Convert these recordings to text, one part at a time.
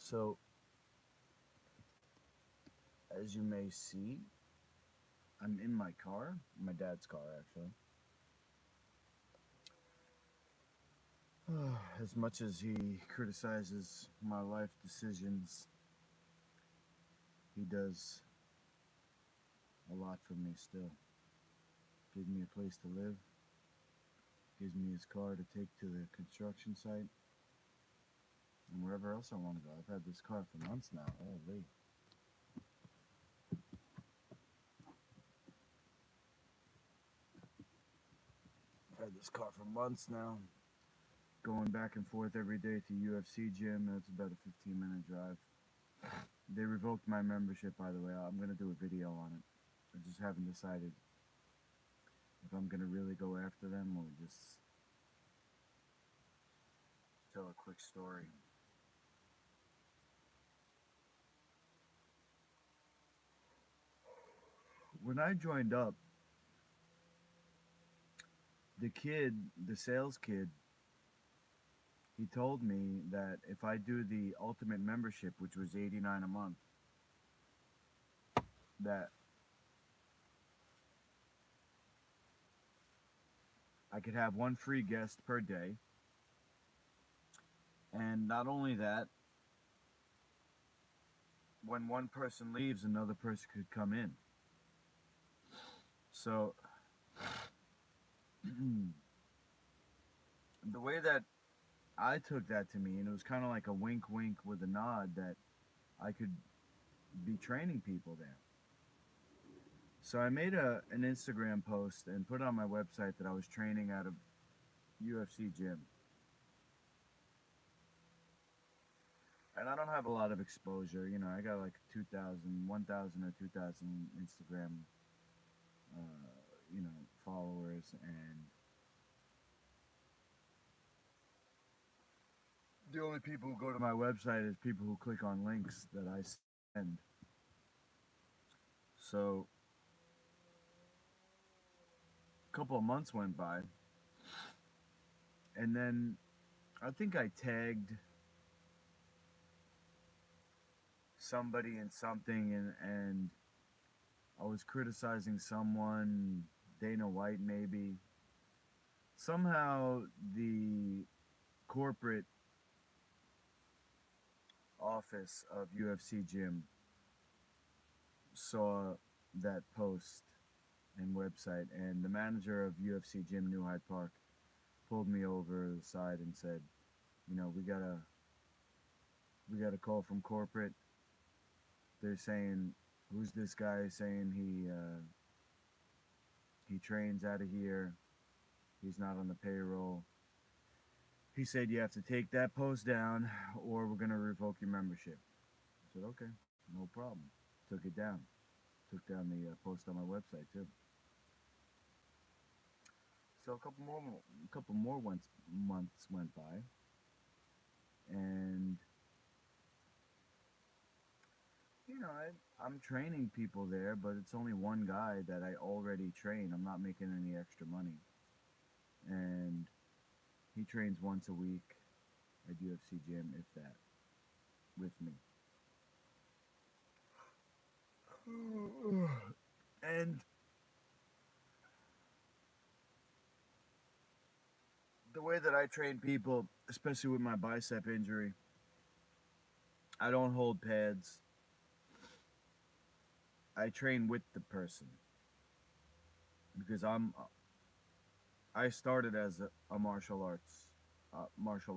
So, as you may see, I'm in my car, my dad's car actually. As much as he criticizes my life decisions, he does a lot for me still. Gives me a place to live, gives me his car to take to the construction site, and wherever else I want to go. I've had this car for months now. Holy. I've had this car for months now. Going back and forth every day to UFC gym. That's about a 15-minute drive. They revoked my membership, by the way. I'm going to do a video on it. I just haven't decided if I'm going to really go after them or just tell a quick story. When I joined up, the kid, the sales kid, he told me that if I do the ultimate membership, which was $89 a month, that I could have one free guest per day. And not only that, when one person leaves, another person could come in. So the way that I took that to mean, it was kind of like a wink wink with a nod that I could be training people there. So I made an Instagram post and put on my website that I was training at a UFC gym. And I don't have a lot of exposure, you know. I got like 2,000, 1,000 or 2,000 Instagram, followers, and the only people who go to my website is people who click on links that I send. So a couple of months went by, and then I think I tagged somebody in something, and I was criticizing someone, Dana White maybe. Somehow the corporate office of UFC Gym saw that post and website, and the manager of UFC Gym New Hyde Park pulled me over the side and said, you know, we got a call from corporate. They're saying, who's this guy saying he trains out of here? He's not on the payroll. He said you have to take that post down, or we're gonna revoke your membership. I said okay, no problem. Took it down. Took down the post on my website too. So a couple more months went by, and I'm training people there, but it's only one guy that I already train. I'm not making any extra money, and he trains once a week at UFC Gym, if that, with me. And the way that I train people, especially with my bicep injury, I don't hold pads. I train with the person because I started as a martial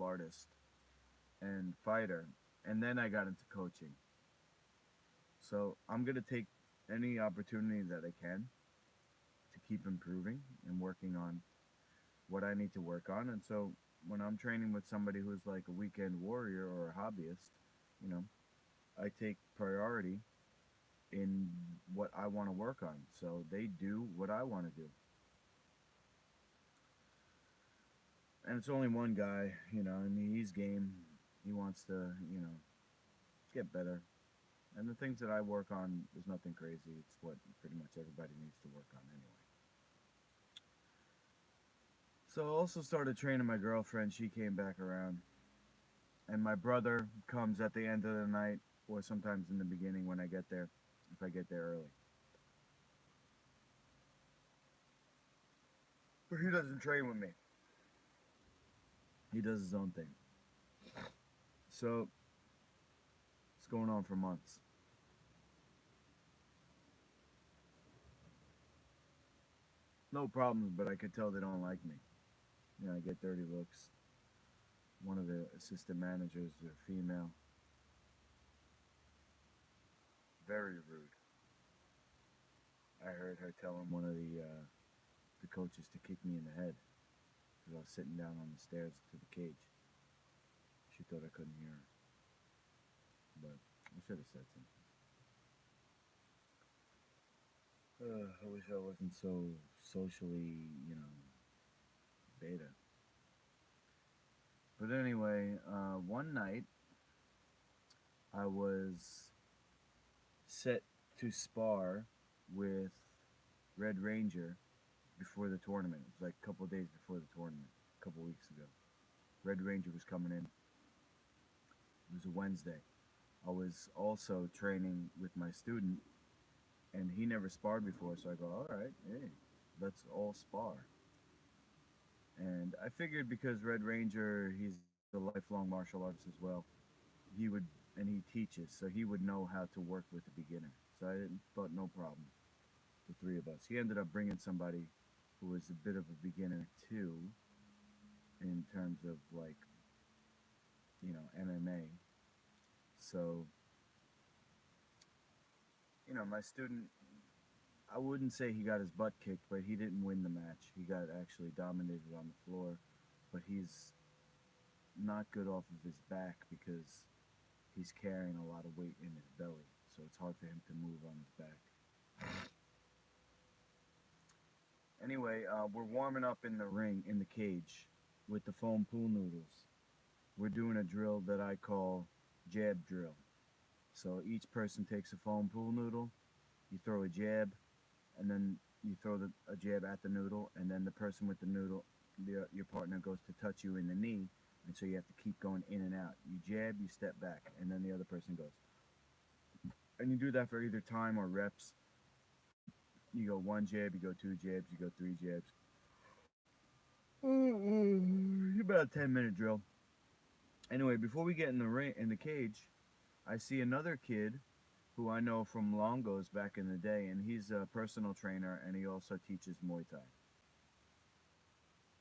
artist and fighter, and then I got into coaching. So I'm gonna take any opportunity that I can to keep improving and working on what I need to work on. And so when I'm training with somebody who's like a weekend warrior or a hobbyist, you know, I take priority in what I want to work on. So they do what I want to do. And it's only one guy, you know, I mean, he's game. He wants to, get better. And the things that I work on is nothing crazy. It's what pretty much everybody needs to work on anyway. So I also started training my girlfriend. She came back around. And my brother comes at the end of the night, or sometimes in the beginning when I get there, if I get there early. But he doesn't train with me. He does his own thing. So it's going on for months. No problems, but I could tell they don't like me. You know, I get dirty looks. One of the assistant managers, a female, very rude. I heard her telling one of the coaches to kick me in the head because I was sitting down on the stairs to the cage. She thought I couldn't hear her, but I should have said something. I wish I wasn't so socially, beta. But anyway, one night I was set to spar with Red Ranger before the tournament. It was like a couple of days before the tournament, a couple of weeks ago. Red Ranger was coming in. It was a Wednesday. I was also training with my student, and he never sparred before, so I go, all right, hey, let's all spar. And I figured because Red Ranger, he's a lifelong martial artist as well, he would, and he teaches, so he would know how to work with a beginner. So I didn't thought no problem. The three of us. He ended up bringing somebody who was a bit of a beginner too, in terms of like, MMA. So, my student, I wouldn't say he got his butt kicked, but he didn't win the match. He got actually dominated on the floor, but he's not good off of his back because he's carrying a lot of weight in his belly, so it's hard for him to move on his back. Anyway, we're warming up in the ring, in the cage, with the foam pool noodles. We're doing a drill that I call jab drill. So each person takes a foam pool noodle, you throw a jab, and then you throw a jab at the noodle, and then the person with the noodle, your partner goes to touch you in the knee, and so you have to keep going in and out. You jab, you step back, and then the other person goes. And you do that for either time or reps. You go one jab, you go two jabs, you go three jabs. About a 10-minute drill. Anyway, before we get in the ring, in the cage, I see another kid who I know from Longos back in the day, and he's a personal trainer, and he also teaches Muay Thai.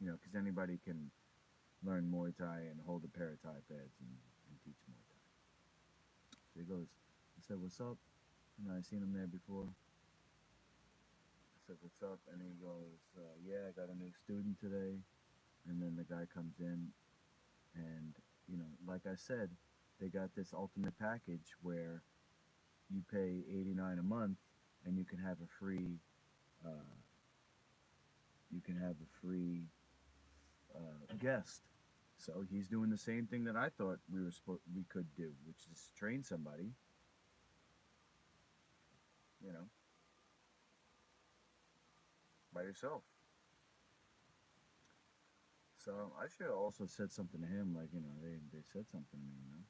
Because anybody can learn Muay Thai and hold a pair of Thai pads and teach Muay Thai. So he goes, I said, what's up? I seen him there before. I said, what's up? And he goes, yeah, I got a new student today. And then the guy comes in, and, like I said, they got this ultimate package where you pay $89 a month, and uh, you can have a free guest. So he's doing the same thing that I thought we could do, which is train somebody, you know, by yourself. So I should have also said something to him, like they said something to me.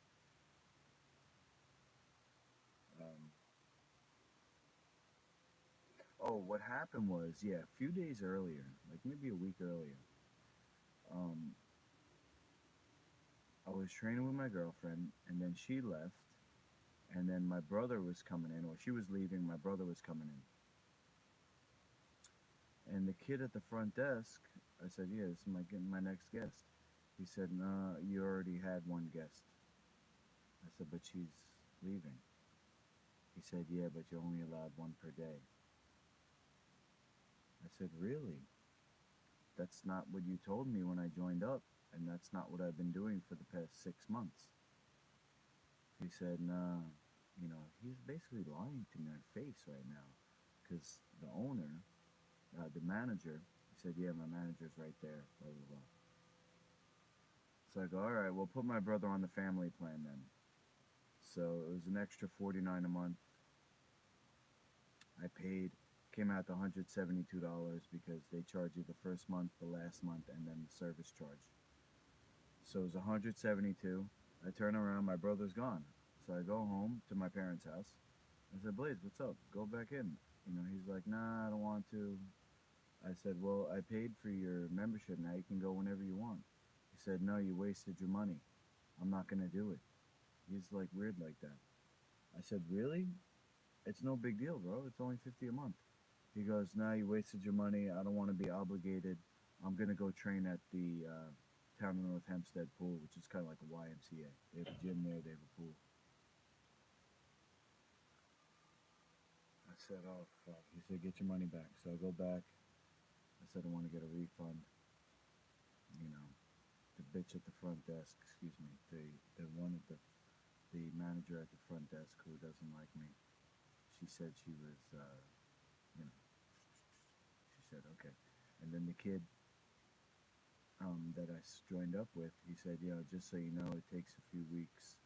Oh, what happened was, yeah, a few days earlier, like maybe a week earlier, um, I was training with my girlfriend, and then she left, and then my brother was coming in, or she was leaving, my brother was coming in. And the kid at the front desk, I said, yeah, this is my next guest. He said, no, you already had one guest. I said, but she's leaving. He said, yeah, but you're only allowed one per day. I said, really? That's not what you told me when I joined up, and that's not what I've been doing for the past 6 months. He said, nah, he's basically lying to my face right now, because the owner, the manager, he said, yeah, my manager's right there, blah, blah, blah. So I go, all right, well, put my brother on the family plan then. So it was an extra $49 a month. I paid, came out to $172 because they charge you the first month, the last month, and then the service charge. So it was $172. I turn around, my brother's gone. So I go home to my parents' house. I said, Blaze, what's up? Go back in. He's like, nah, I don't want to. I said, well, I paid for your membership. Now you can go whenever you want. He said, no, you wasted your money. I'm not going to do it. He's like weird like that. I said, really? It's no big deal, bro. It's only 50 a month. He goes, nah, you wasted your money. I don't want to be obligated. I'm going to go train at the Town of North Hempstead pool, which is kind of like a YMCA. They have a gym there, they have a pool. I said, oh, fuck. He said, get your money back. So I go back. I said, I want to get a refund. You know, the bitch at the front desk, excuse me, the one at the manager at the front desk who doesn't like me. She said she was, you know, she said, okay. And then the kid that I joined up with, he said, just so you know, it takes a few weeks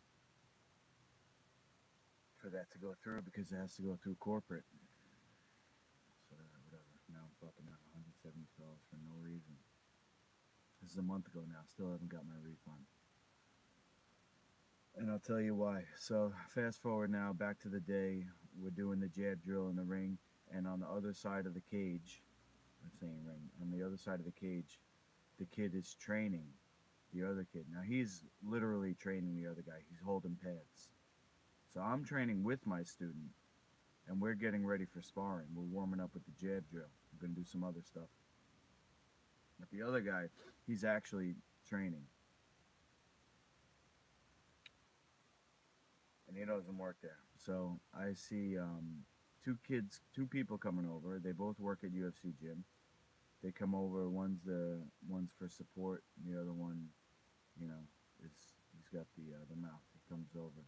for that to go through because it has to go through corporate. So whatever. Now I'm fucking out $170 for no reason. This is a month ago now. Still haven't got my refund. And I'll tell you why. So fast forward now, back to the day. We're doing the jab drill in the ring, and on the other side of the cage, I'm saying ring, on the other side of the cage, the kid is training the other kid. Now he's literally training the other guy. He's holding pads. So I'm training with my student, and we're getting ready for sparring. We're warming up with the jab drill. We're going to do some other stuff. But the other guy, he's actually training. And he doesn't work there. So I see two people coming over. They both work at UFC gym. They come over. One's for support, and the other one, you know, is he's got the mouth. He comes over.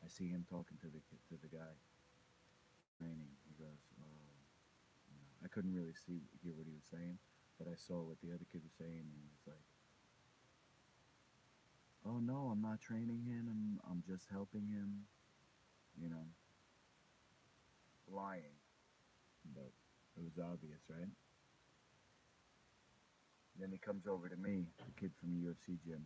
I see him talking to the guy training. He goes, oh, I couldn't really hear what he was saying, but I saw what the other kid was saying, and he was like, oh no, I'm not training him. I'm just helping him. You know, lying, but it was obvious, right? Then he comes over to me, the kid from the UFC gym.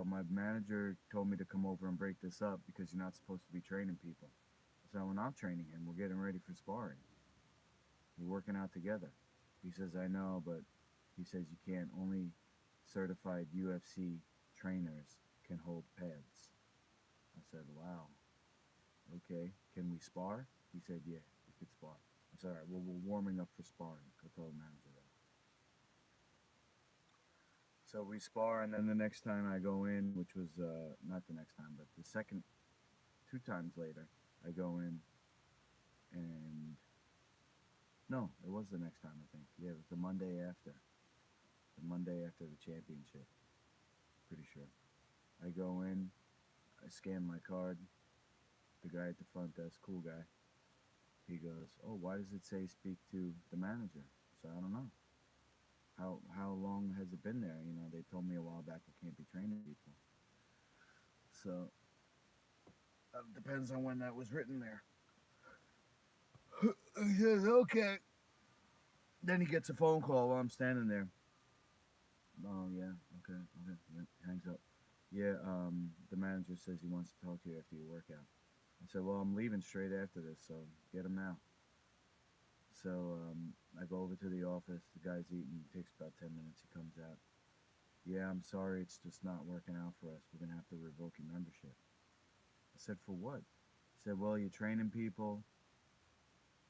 My manager told me to come over and break this up because you're not supposed to be training people. I said, we're not training him. We're getting ready for sparring. We're working out together. He says, I know, but he says you can't. Only certified UFC trainers can hold pads. I said, wow. Okay, can we spar? He said, yeah, we could spar. I said, all right, well, we're warming up for sparring. Go tell the manager that. So we spar, and then the next time I go in, which was not the next time, but the second, two times later, I go in, and no, it was the next time, I think. Yeah, it was the Monday after. The Monday after the championship. Pretty sure. I go in, I scan my card. The guy at the front desk, cool guy, he goes, oh, why does it say speak to the manager? So I don't know. How long has it been there? They told me a while back I can't be training people. So depends on when that was written there. He says, okay. Then he gets a phone call while I'm standing there. Oh yeah, okay. Yeah, hangs up. Yeah, the manager says he wants to talk to you after your workout. I said, well, I'm leaving straight after this, so get him now. So I go over to the office. The guy's eating. It takes about 10 minutes. He comes out. Yeah, I'm sorry. It's just not working out for us. We're going to have to revoke your membership. I said, for what? He said, well, you're training people.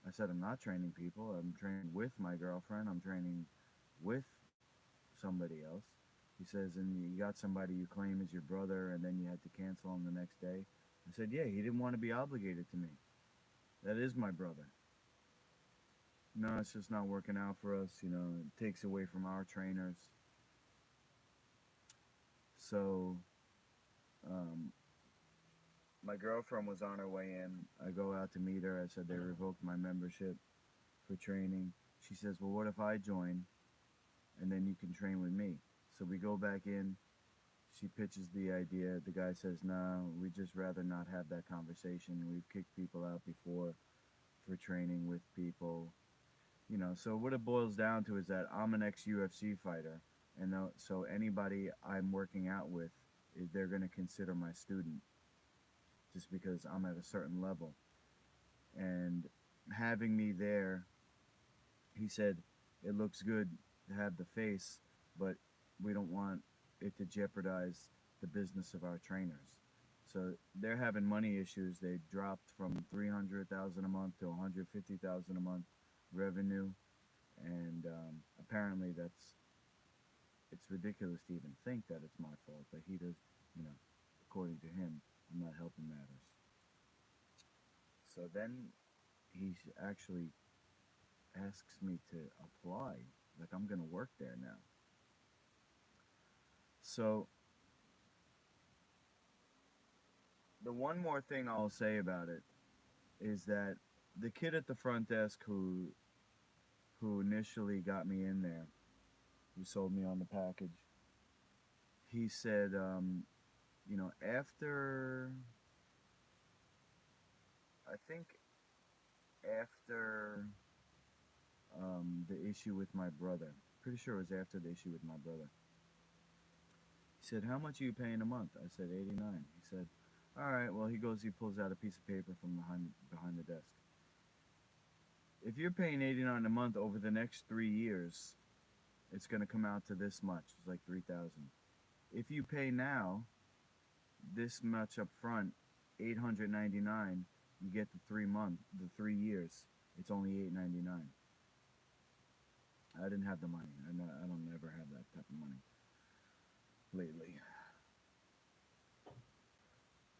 I said, I'm not training people. I'm training with my girlfriend. I'm training with somebody else. He says, and you got somebody you claim is your brother, and then you had to cancel him the next day. I said, yeah, he didn't want to be obligated to me. That is my brother. No, it's just not working out for us. It takes away from our trainers. So, um, my girlfriend was on her way in. I go out to meet her. I said they revoked my membership for training. She says, well, what if I join and then you can train with me? So we go back in. She pitches the idea. The guy says, no, we'd just rather not have that conversation. We've kicked people out before for training with people. So what it boils down to is that I'm an ex-UFC fighter, and so anybody I'm working out with they're going to consider my student just because I'm at a certain level. And having me there, he said, it looks good to have the face, but we don't want it to jeopardize the business of our trainers. So they're having money issues. They dropped from 300,000 a month to 150,000 a month revenue, and apparently it's ridiculous to even think that it's my fault. But he does, you know, according to him, I'm not helping matters. So then he actually asks me to apply, like I'm gonna work there now. So the one more thing I'll say about it is that the kid at the front desk who initially got me in there, who sold me on the package, he said, after I think after the issue with my brother, pretty sure it was after the issue with my brother. He said, "How much are you paying a month?" I said, 89. He said, "All right." Well, he pulls out a piece of paper from behind the desk. If you're paying 89 a month over the next 3 years, it's going to come out to this much. It's like 3,000. If you pay now this much up front, 899, you get the 3 years. It's only 899. I didn't have the money. I don't ever have that type of money lately.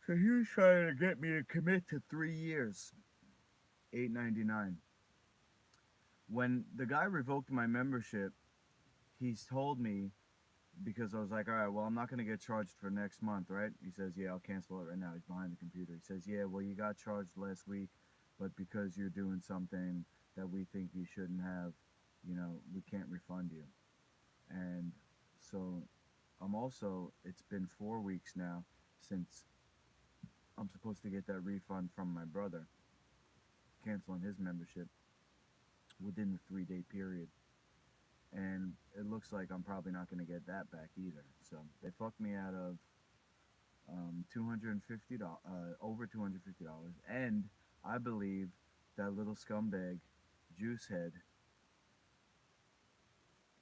So he was trying to get me to commit to 3 years, 899. When the guy revoked my membership, he's told me, because I was like, all right, well, I'm not going to get charged for next month, right? He says, yeah, I'll cancel it right now. He's behind the computer. He says, yeah, well, you got charged last week, but because you're doing something that we think you shouldn't have, we can't refund you. And so it's been 4 weeks now since I'm supposed to get that refund from my brother, canceling his membership within the 3-day period. And it looks like I'm probably not going to get that back either. So they fucked me out of $250, over $250, and I believe that little scumbag, Juicehead,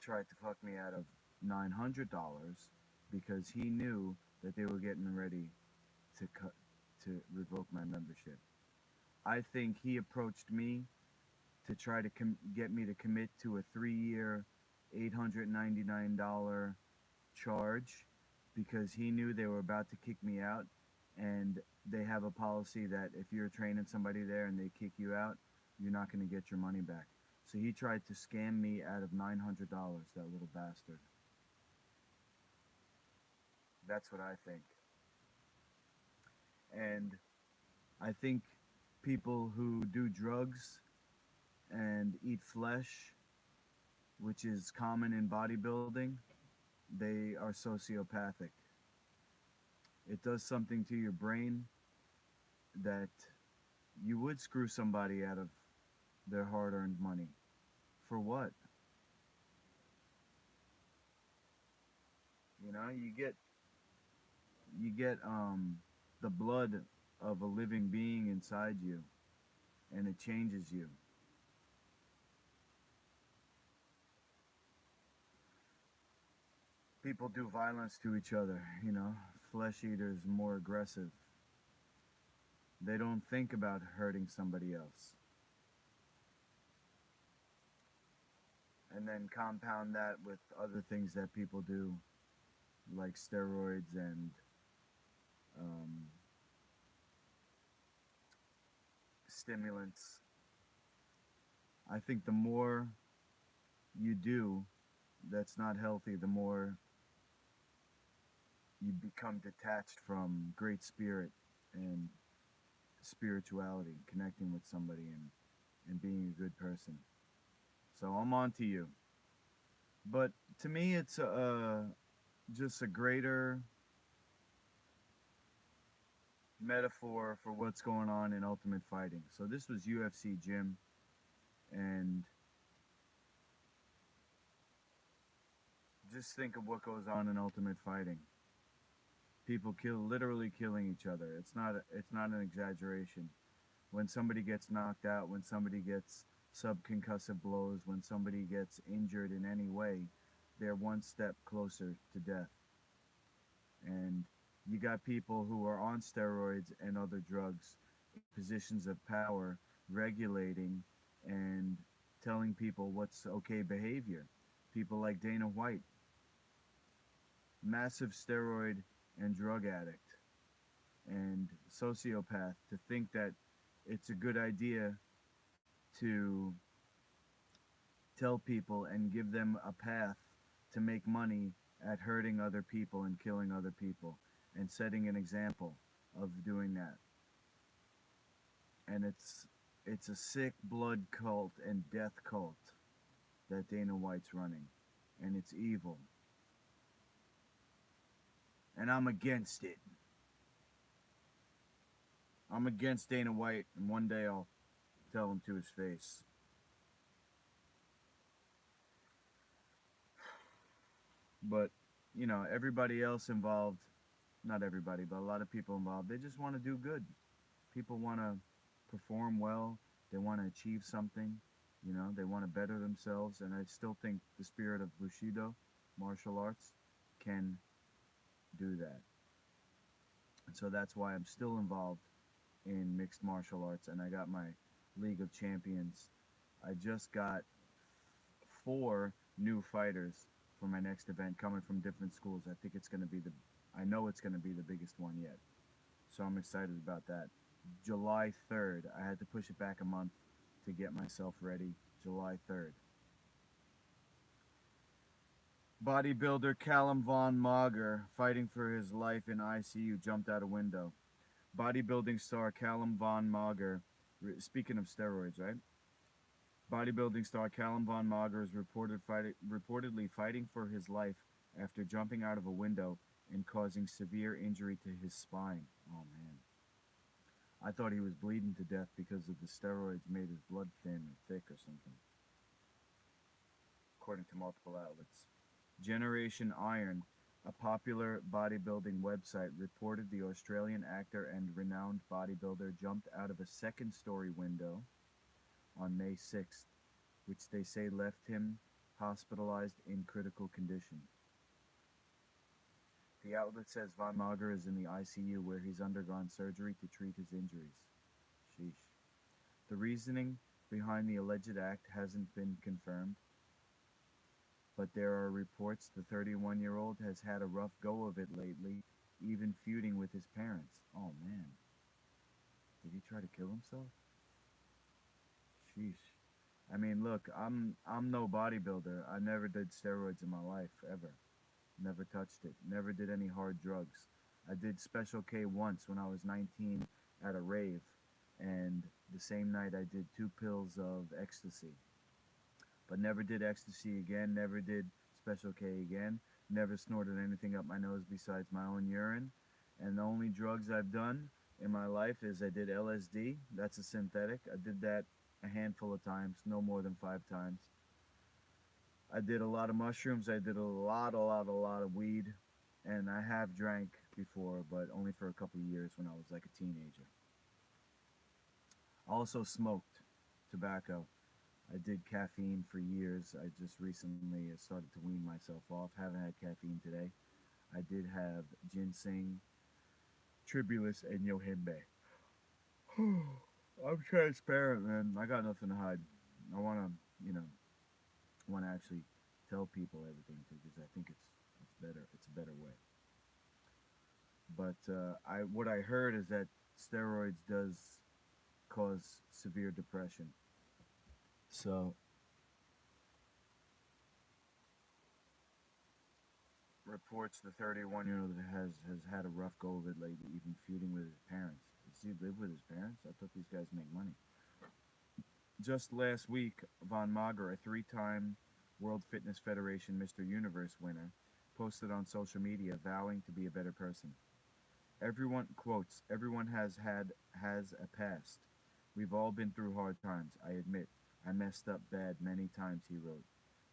tried to fuck me out of $900 because he knew that they were getting ready to revoke my membership. I think he approached me to try to get me to commit to a 3-year, $899 charge because he knew they were about to kick me out, and they have a policy that if you're training somebody there and they kick you out, you're not going to get your money back. So he tried to scam me out of $900, that little bastard. That's what I think. And I think people who do drugs and eat flesh, which is common in bodybuilding, they are sociopathic. It does something to your brain that you would screw somebody out of their hard-earned money. For what? You get the blood of a living being inside you, and it changes you. People do violence to each other, flesh eaters more aggressive. They don't think about hurting somebody else. And then compound that with other things that people do, like steroids and um, stimulants. I think the more you do that's not healthy, the more you become detached from great spirit and spirituality, connecting with somebody and being a good person. So I'm on to you. But to me, it's just a greater metaphor for what's going on in Ultimate Fighting. So this was UFC Gym, and just think of what goes on in Ultimate Fighting. People literally killing each other. It's not an exaggeration. When somebody gets knocked out, when somebody gets subconcussive blows, when somebody gets injured in any way, they're one step closer to death. And you got people who are on steroids and other drugs in positions of power regulating and telling people what's okay behavior. People like Dana White, massive steroid and drug addict and sociopath, to think that it's a good idea to tell people and give them a path to make money at hurting other people and killing other people and setting an example of doing that. And it's a sick blood cult and death cult that Dana White's running, and it's evil. And I'm against it. I'm against Dana White, and one day I'll tell him to his face. But, everybody else involved, not everybody, but a lot of people involved, they just want to do good. People want to perform well, they want to achieve something, they want to better themselves. And I still think the spirit of Bushido, martial arts, can do that. And so that's why I'm still involved in mixed martial arts, and I got my League of Champions. I just got four new fighters for my next event coming from different schools. I know it's going to be the biggest one yet. So I'm excited about that. July 3rd, I had to push it back a month to get myself ready. July 3rd. Bodybuilder Callum Von Mager, fighting for his life in ICU, jumped out a window. Bodybuilding star Callum Von Mager, speaking of steroids, right? Bodybuilding star Callum Von Mager is reportedly fighting for his life after jumping out of a window and causing severe injury to his spine. Oh man. I thought he was bleeding to death because of the steroids made his blood thin or thick or something, according to multiple outlets. Generation Iron, a popular bodybuilding website, reported the Australian actor and renowned bodybuilder jumped out of a second-story window on May 6th, which they say left him hospitalized in critical condition. The outlet says Von Mager is in the ICU where he's undergone surgery to treat his injuries. Sheesh. The reasoning behind the alleged act hasn't been confirmed, but there are reports the 31-year-old has had a rough go of it lately, even feuding with his parents. Oh man. Did he try to kill himself? Sheesh. I mean, look, I'm no bodybuilder. I never did steroids in my life ever. Never touched it. Never did any hard drugs. I did Special K once when I was 19 at a rave, and the same night I did 2 pills of ecstasy. But never did ecstasy again, never did Special K again, never snorted anything up my nose besides my own urine. And the only drugs I've done in my life is I did LSD, that's a synthetic. I did that a handful of times, no more than 5 times. I did a lot of mushrooms, I did a lot of weed, and I have drank before, but only for a couple of years when I was like a teenager. I also smoked tobacco. I did caffeine for years. I just recently started to wean myself off. Haven't had caffeine today. I did have ginseng, tribulus, and yohimbe. I'm transparent, man. I got nothing to hide. I want to actually tell people everything because I think it's better. It's a better way. But what I heard is that steroids does cause severe depression. So reports the 31-year-old has had a rough go of it lately, even feuding with his parents. Does he live with his parents? I thought these guys make money. Just last week, Von Mager, a 3-time World Fitness Federation Mr. Universe winner, posted on social media vowing to be a better person. Everyone quotes, everyone has a past. We've all been through hard times, I admit. I messed up bad many times, he wrote.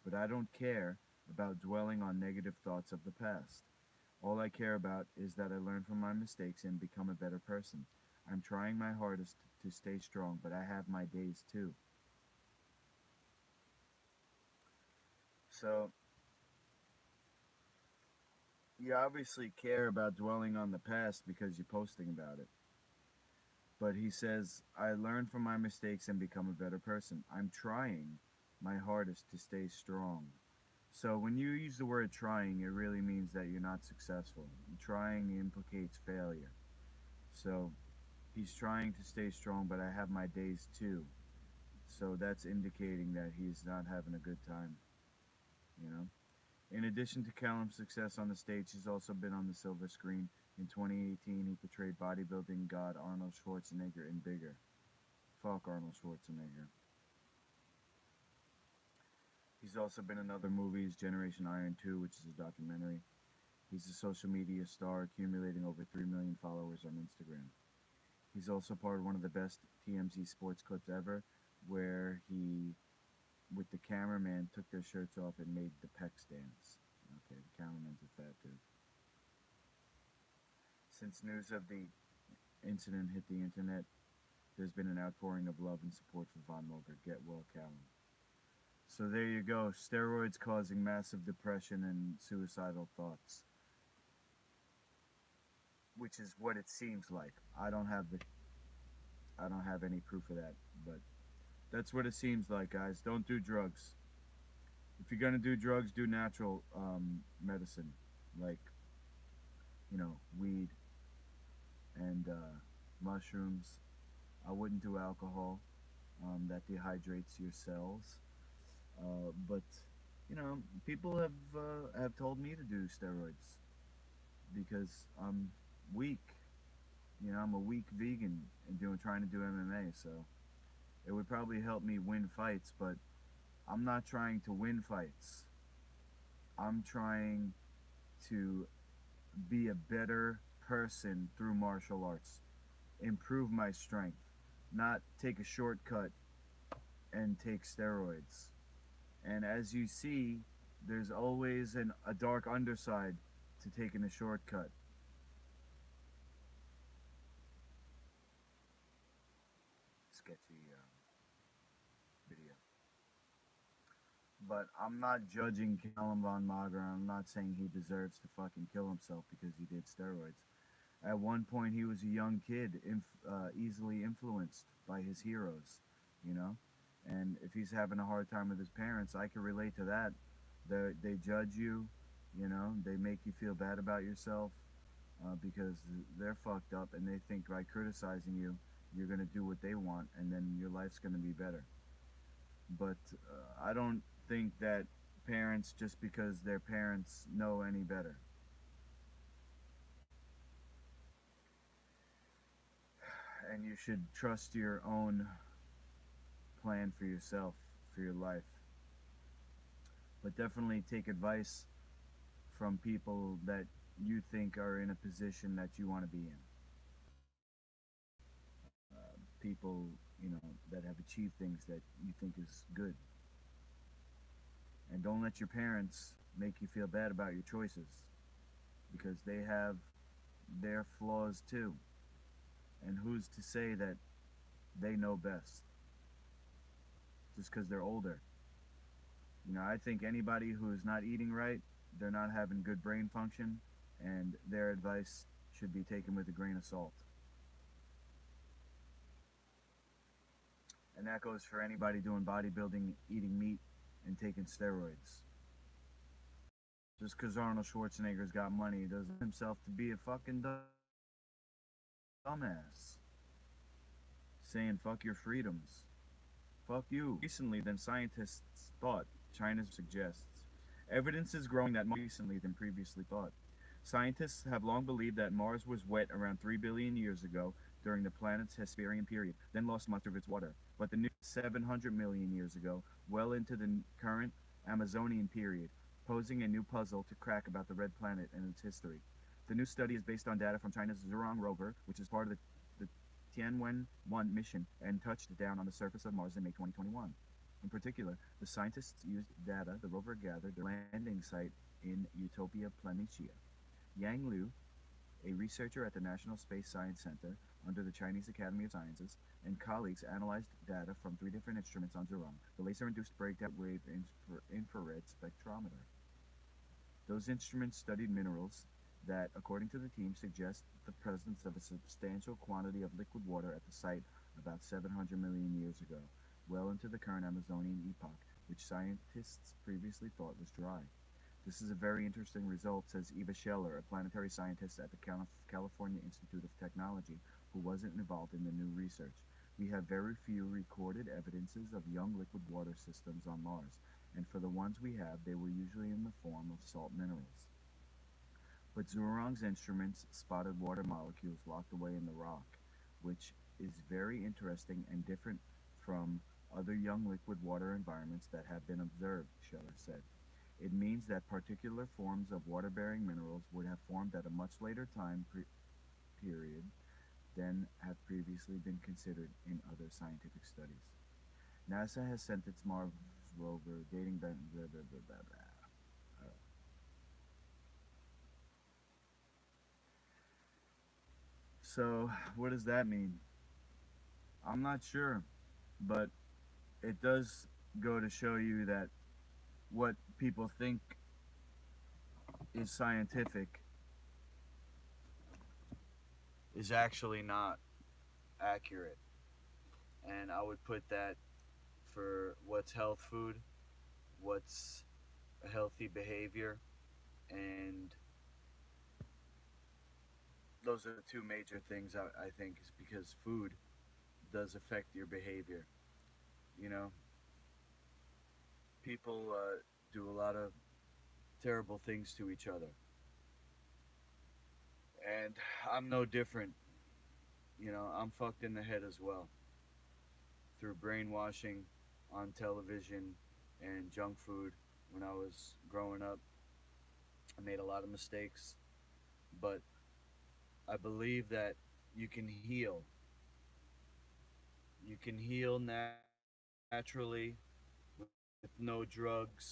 But I don't care about dwelling on negative thoughts of the past. All I care about is that I learn from my mistakes and become a better person. I'm trying my hardest to stay strong, but I have my days too. So, you obviously care about dwelling on the past because you're posting about it. But he says, I learn from my mistakes and become a better person. I'm trying my hardest to stay strong. So when you use the word trying, it really means that you're not successful. Trying implicates failure. So he's trying to stay strong, but I have my days too. So that's indicating that he's not having a good time, you know? In addition to Callum's success on the stage, he's also been on the silver screen. In 2018, he portrayed bodybuilding god Arnold Schwarzenegger in Bigger. Fuck Arnold Schwarzenegger. He's also been in other movies, Generation Iron 2, which is a documentary. He's a social media star, accumulating over 3 million followers on Instagram. He's also part of one of the best TMZ sports clips ever, where he, with the cameraman, took their shirts off and made the pecs dance. Okay, the cameraman's a fat dude. Since news of the incident hit the internet, there's been an outpouring of love and support for Von Moger. Get well, Callum. So there you go. Steroids causing massive depression and suicidal thoughts, which is what it seems like. I don't have any proof of that, but that's what it seems like, guys. Don't do drugs. If you're gonna do drugs, do natural medicine, like weed and mushrooms. I wouldn't do alcohol. That dehydrates your cells. But people have told me to do steroids because I'm weak. I'm a weak vegan and trying to do MMA, so it would probably help me win fights. But I'm not trying to win fights. I'm trying to be a better person through martial arts, improve my strength, not take a shortcut and take steroids. And as you see, there's always a dark underside to taking a shortcut. Sketchy video. But I'm not judging Callum Von Mager. I'm not saying he deserves to fucking kill himself because he did steroids. At one point, he was a young kid, easily influenced by his heroes, you know? And if he's having a hard time with his parents, I can relate to that. They judge you, they make you feel bad about yourself because they're fucked up and they think by criticizing you, you're going to do what they want and then your life's going to be better. But I don't think that parents, just because their parents, know any better. And you should trust your own plan for yourself, for your life. But definitely take advice from people that you think are in a position that you want to be in. People, that have achieved things that you think is good. And don't let your parents make you feel bad about your choices because they have their flaws too. And who's to say that they know best just because they're older? I think anybody who's not eating right, they're not having good brain function, and their advice should be taken with a grain of salt. And that goes for anybody doing bodybuilding, eating meat, and taking steroids. Just because Arnold Schwarzenegger's got money doesn't himself to be a fucking dumbass. Saying fuck your freedoms. Fuck you. Recently than scientists thought, China suggests. Evidence is growing that more recently than previously thought. Scientists have long believed that Mars was wet around 3 billion years ago during the planet's Hesperian period, then lost much of its water. But the new 700 million years ago, well into the current Amazonian period, posing a new puzzle to crack about the red planet and its history. The new study is based on data from China's Zhurong rover, which is part of the Tianwen-1 mission and touched down on the surface of Mars in May 2021. In particular, the scientists used data the rover gathered at the landing site in Utopia Planitia, Yang Liu, a researcher at the National Space Science Center under the Chinese Academy of Sciences, and colleagues analyzed data from three different instruments on Zhurong, the laser-induced breakdown wave infrared spectrometer. Those instruments studied minerals that, according to the team, suggest the presence of a substantial quantity of liquid water at the site about 700 million years ago, well into the current Amazonian epoch, which scientists previously thought was dry. This is a very interesting result, says Eva Scheller, a planetary scientist at the California Institute of Technology, who wasn't involved in the new research. We have very few recorded evidences of young liquid water systems on Mars, and for the ones we have, they were usually in the form of salt minerals. But Zhurong's instruments spotted water molecules locked away in the rock, which is very interesting and different from other young liquid water environments that have been observed, Scheller said. It means that particular forms of water-bearing minerals would have formed at a much later period than have previously been considered in other scientific studies. NASA has sent its Mars rover dating back. Blah, blah, blah, blah, blah. So, what does that mean? I'm not sure, but it does go to show you that what people think is scientific is actually not accurate. And I would put that for what's health food, what's a healthy behavior, and those are the two major things I think is because food does affect your behavior. You know, people do a lot of terrible things to each other, and I'm no different. You know, I'm fucked in the head as well through brainwashing on television and junk food. When I was growing up, I made a lot of mistakes, but I believe that you can heal. You can heal naturally with no drugs,